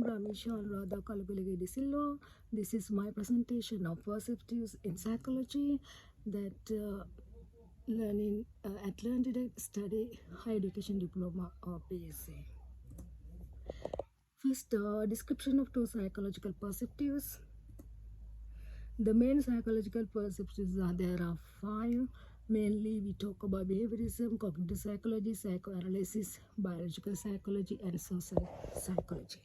Ramisha Anuradha Kalapilagi de Silva. This is my presentation of perceptives in psychology that learning at learndirect study higher education diploma or PSc. First, description of two psychological perceptives. The main psychological perceptives there are five. Mainly, we talk about behaviorism, cognitive psychology, psychoanalysis, biological psychology, and social psychology.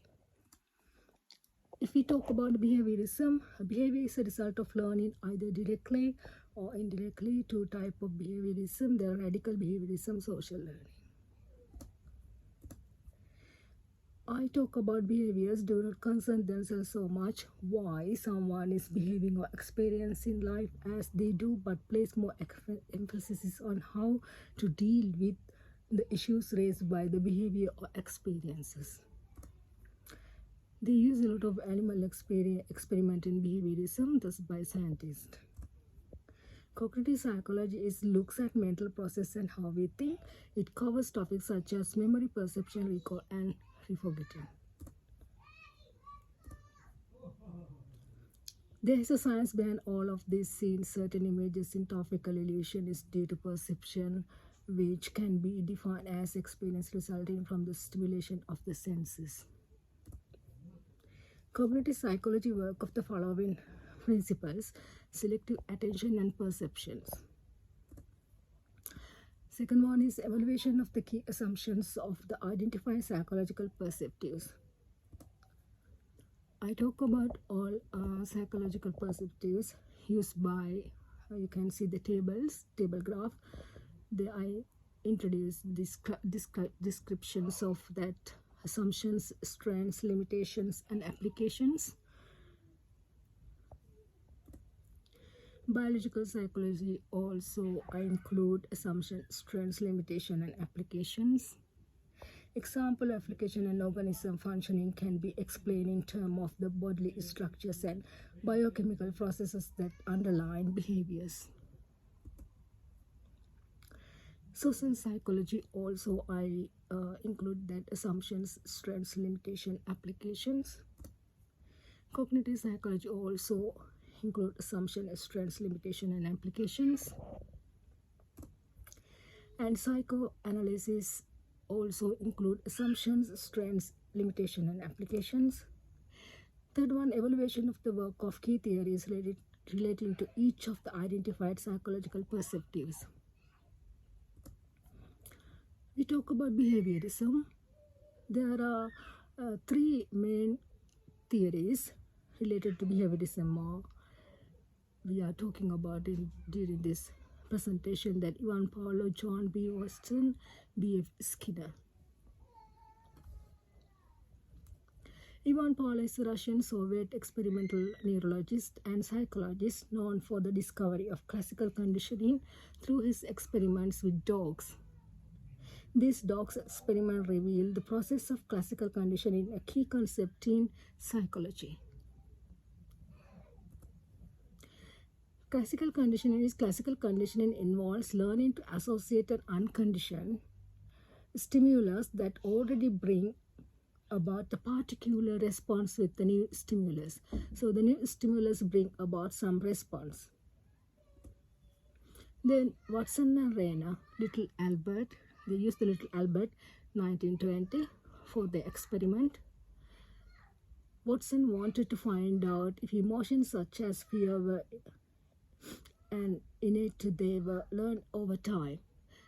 If we talk about behaviorism, behavior is a result of learning either directly or indirectly. Two types of behaviorism. There are radical behaviorism, social learning. I talk about behaviors do not concern themselves so much why someone is behaving or experiencing life as they do, but place more emphasis on how to deal with the issues raised by the behavior or experiences. They use a lot of animal experiment in behaviorism, thus by scientists. Cognitive psychology looks at mental process and how we think. It covers topics such as memory, perception, recall, and forgetting. There is a science behind all of this. Seeing certain images in optical illusion is due to perception, which can be defined as experience resulting from the stimulation of the senses. Cognitive psychology work of the following principles: selective attention and perceptions. Second one is evaluation of the key assumptions of the identified psychological perceptives. I talk about all psychological perceptives used by, you can see the table graph. I introduce descriptions of that assumptions, strengths, limitations, and applications. Biological psychology also include assumption, strengths, limitation, and applications. Example: application and organism functioning can be explained in terms of the bodily structures and biochemical processes that underlie behaviors. Social psychology also include that assumptions, strengths, limitation, applications. Cognitive psychology also include assumption, strengths, limitation, and applications. And psychoanalysis also include assumptions, strengths, limitation, and applications. Third one, evaluation of the work of key theories relating to each of the identified psychological perceptives. We talk about behaviorism. There are three main theories related to behaviorism we are talking about during this presentation, that Ivan Paulo, John B. Watson, B.F. Skinner. Ivan Paulo is a Russian Soviet experimental neurologist and psychologist known for the discovery of classical conditioning through his experiments with dogs. These dogs experiments reveal the process of classical conditioning, a key concept in psychology. Classical conditioning involves learning to associate an unconditioned stimulus that already bring about a particular response with the new stimulus. So the new stimulus bring about some response. Then Watson and Rayner, little Albert, they used the little Albert 1920 for the experiment. Watson wanted to find out if emotions such as fear were and innate, they were learned over time.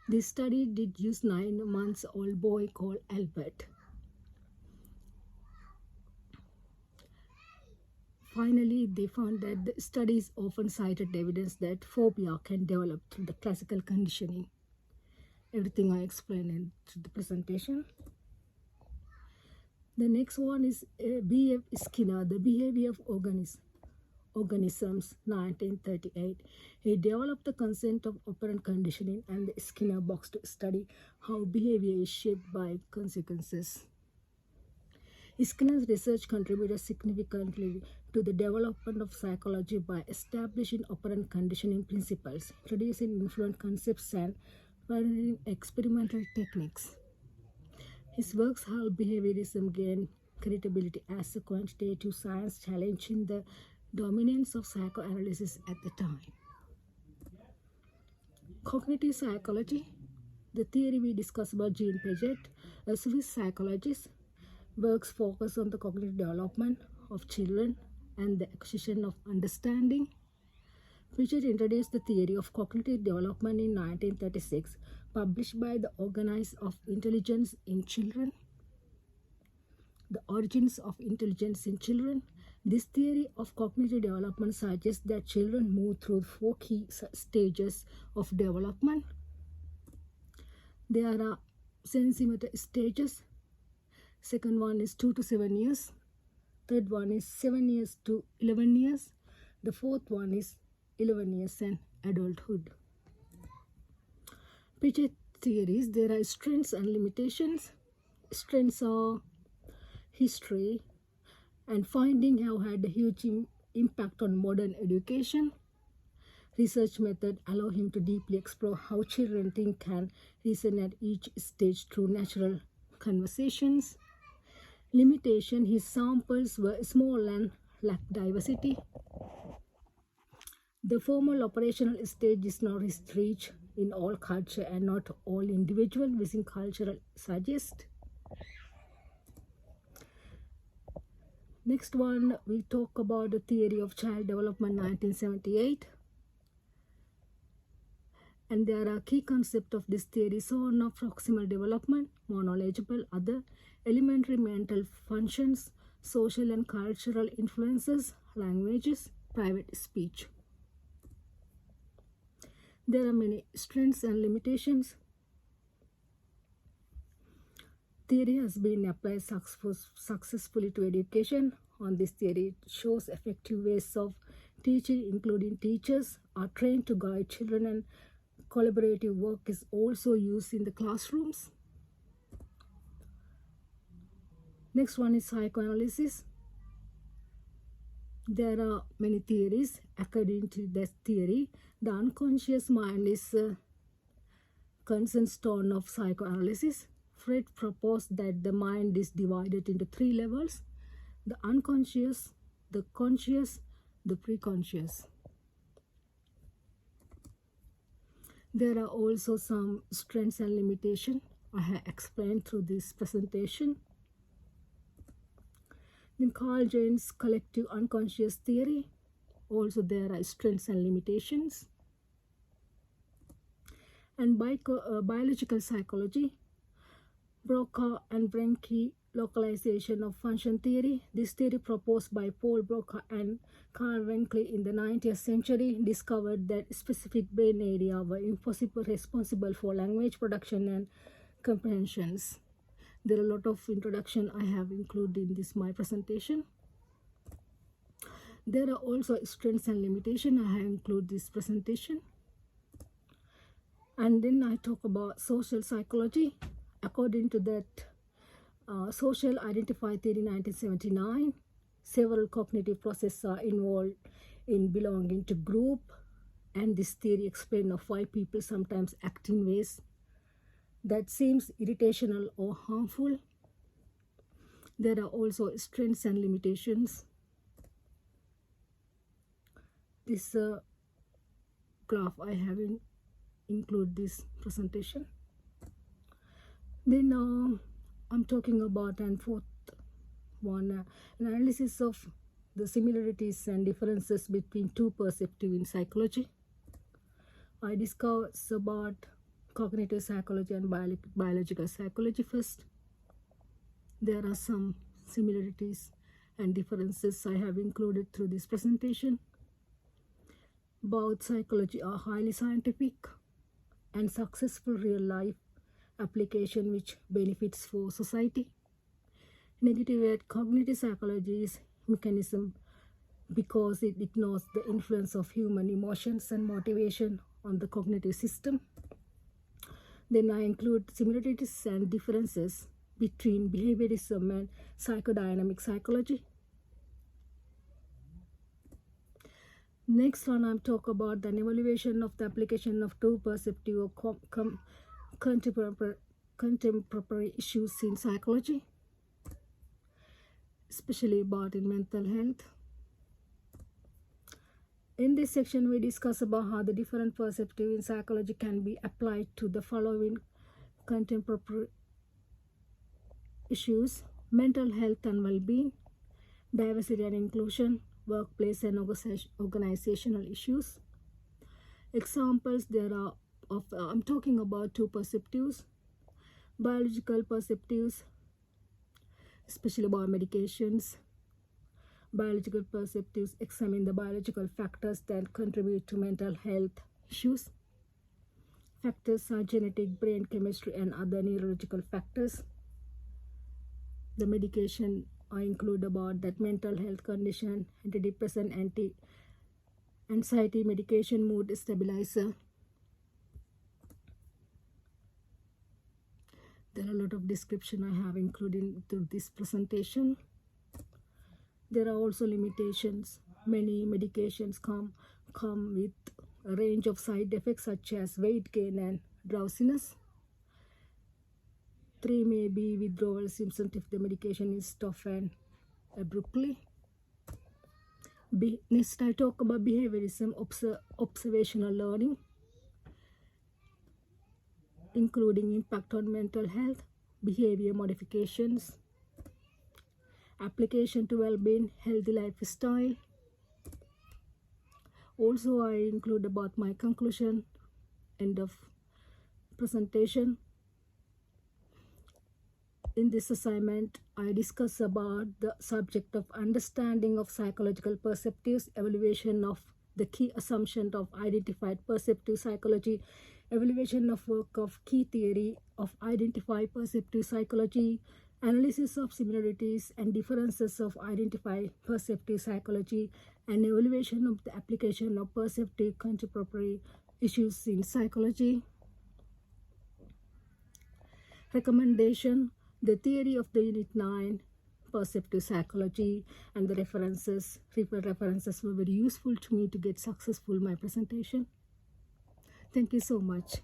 This study did use 9-month-old boy called Albert. Finally, they found that the studies often cited evidence that phobia can develop through the classical conditioning. Everything I explained in the presentation. The next one is B.F. Skinner, the behavior of organisms, 1938. He developed the concept of operant conditioning and the Skinner box to study how behavior is shaped by consequences. Skinner's research contributed significantly to the development of psychology by establishing operant conditioning principles, introducing influent concepts, and pioneering experimental techniques. His works helped behaviorism gain credibility as a quantitative science, challenging the dominance of psychoanalysis at the time. Cognitive psychology, the theory we discussed about Jean Piaget, a Swiss psychologist, works focus on the cognitive development of children and the acquisition of understanding. Piaget introduced the theory of cognitive development in 1936, published by the Organization of Intelligence in Children. The origins of intelligence in children. This theory of cognitive development suggests that children move through 4 key stages of development. There are sensomotor stages. Second one is 2 to 7 years. Third one is 7 years to 11 years. The fourth one is 11 years and adulthood. Piaget theories, there are strengths and limitations. Strengths are history and finding have had a huge impact on modern education. Research method allow him to deeply explore how children think and reason at each stage through natural conversations. Limitation, his samples were small and lacked diversity. The formal operational stage is not reached in all culture and not all individual within cultural suggest. Next one, we talk about the theory of child development 1978. And there are key concepts of this theory: zone of proximal development, more knowledgeable, other, elementary mental functions, social and cultural influences, languages, private speech. There are many strengths and limitations. Theory has been applied successfully to education. On this theory, it shows effective ways of teaching, including teachers are trained to guide children, and collaborative work is also used in the classrooms. Next one is psychoanalysis. There are many theories. According to this theory, the unconscious mind is a cornerstone of psychoanalysis. Freud proposed that the mind is divided into 3 levels: the unconscious, the conscious, the preconscious. There are also some strengths and limitations I have explained through this presentation. In Carl Jung's collective unconscious theory, also there are strengths and limitations. And biological psychology, Broca and Brenke localization of function theory. This theory, proposed by Paul Broca and Carl Wenkley in the 19th century, discovered that specific brain areas were responsible for language production and comprehensions. There are a lot of introduction I have included in this my presentation. There are also strengths and limitations I have included this presentation. And then I talk about social psychology. According to that social identifier theory 1979, several cognitive processes are involved in belonging to group, and this theory explains of why people sometimes act in ways that seems irritational or harmful. There are also strengths and limitations. This graph I have include this presentation. Then I'm talking about and fourth one, analysis of the similarities and differences between 2 perceptives in psychology. I discuss about cognitive psychology and biological psychology first. There are some similarities and differences I have included through this presentation. Both psychology are highly scientific and successful real-life application which benefits for society. Negative at cognitive psychology is mechanism because it ignores the influence of human emotions and motivation on the cognitive system. Then I include similarities and differences between behaviorism and psychodynamic psychology. Next one, I'm talk about the evaluation of the application of 2 perceptive or contemporary issues in psychology. especially about in mental health. In this section, we discuss about how the different perspectives in psychology can be applied to the following contemporary issues: mental health and well-being, diversity and inclusion, workplace and organizational issues. Examples there are of I'm talking about two perspectives: biological perspectives, especially about medications. Biological perspectives examine the biological factors that contribute to mental health issues. Factors are genetic, brain chemistry, and other neurological factors. The medication I include about that mental health condition: antidepressant, anxiety medication, mood stabilizer. There are a lot of description I have included through this presentation. There are also limitations. Many medications come with a range of side effects such as weight gain and drowsiness. 3 may be withdrawal symptoms if the medication is stopped and abruptly. Next, I talk about behaviorism, observational learning, including impact on mental health, behavior modifications, application to well-being, healthy lifestyle. Also, I include about my conclusion, end of presentation. In this assignment, I discuss about the subject of understanding of psychological perspectives, evaluation of the key assumption of identified perceptive psychology, evaluation of work of key theory of identified perceptive psychology, analysis of similarities and differences of identified perceptive psychology, and evaluation of the application of perceptive contemporary issues in psychology. Recommendation: the theory of the Unit 9, perceptive psychology, and the references were very useful to me to get successful my presentation. Thank you so much.